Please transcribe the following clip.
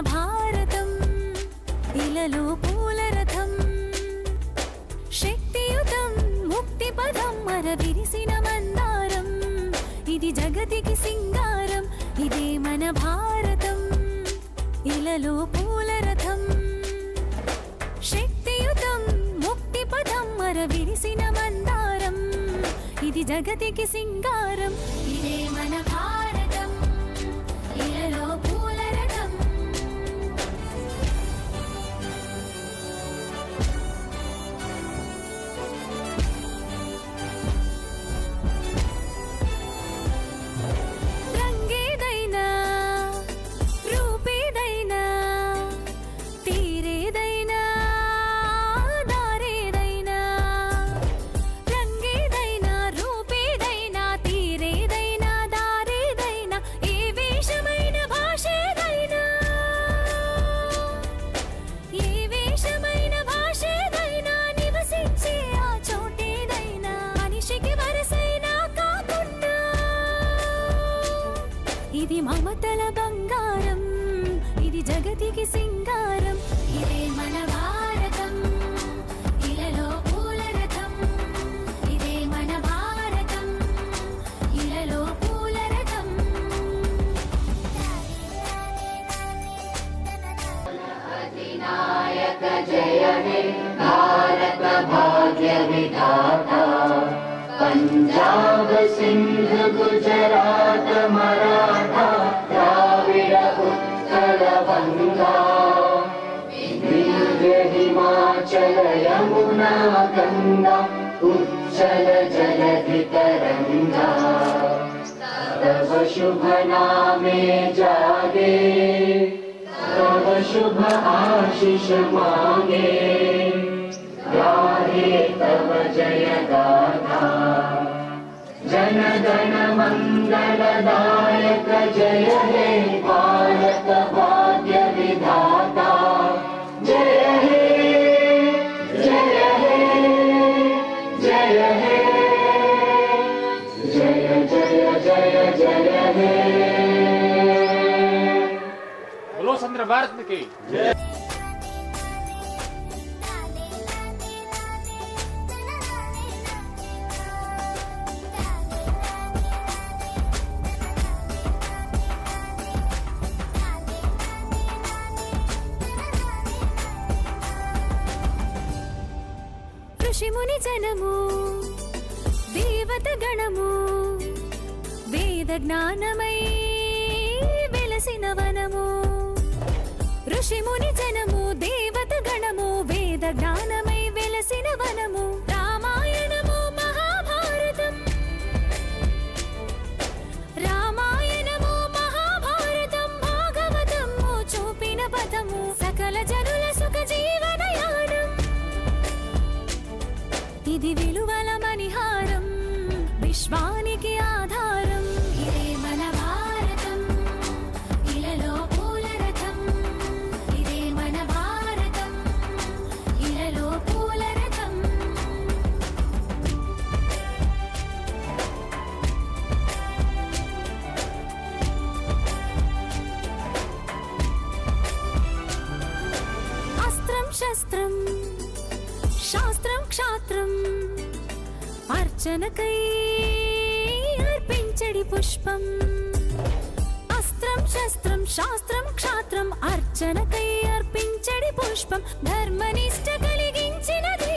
భారతం ఇలలో పూల రథం శక్తియుతం ముక్తి పదం మరవిరిసిన మందారం ఇది జగతికి సింగారం ఇదే మన భారతం ఇలలో పూల రథం శక్తియుతం ముక్తి పదం మరవిరిసిన మందారం ఇది జగతికి సింగారం ఇదే మన భారతం ఇలలో పూల రథం రంగేదైనా రూపేదైనా తీరేదైనా దారేదైనా రంగేదైనా రూపేదైనా తీరేదైనా దారేదైనా ఏ వేషమైన భాషేదైనా ఏ వేషమైన భాషేదైనా నివసించే ఆ చోటేదైనా మనిషికి వరసైనా కాకుండా ఇది మమతల బంగారం ఇది జగతికి సింగారం ఇదే మన భారతం ఇలలో పూల రథం ఇదే మన భారతం ఇలలో పూల రథం अधिनायक जय हे भारत भाग्य विधाता पंजाब सिंध गुजरात मराठा द्राविड उत्कल बंगा विंध्य हिमाचल यमुना गंगा उच्चल जलधि तरंगा तव शुभ नामे जागे तव शुभ आशीष मांगे गाहे तव जय गाथा जन गण मंगलदायक जय हे भारत भाग्य विधाता जय हे जय हे जय हे जय जय जय जय हे बोलो स्वतंत्र भारत की जय। ఋషిముని జనము దేవత గణము వేద జ్ఞానమై వెలసిన వనము ఋషిముని జనము దేవత గణము వేద జ్ఞానమై వెలసిన వనము రామాయణము మహాభారతం రామాయణము మహాభారతం భాగవతము చూపిన పదము సకల జనుల సుఖ జీవనయానం ఇది విలువల మణిహారం విశ్వానికి ఆధారం ఇదే మన భారతం ఇలలో పూల రథం ఇదే మన భారతం ఇలలో పూల రథం అస్త్రం శస్త్రం శాస్త్రం క్షాత్రం అర్చనకై అర్పించడి పుష్పం అస్త్రం శస్త్రం శాస్త్రం క్షాత్రం అర్చనకై అర్పించడి పుష్పం ధర్మనిష్ట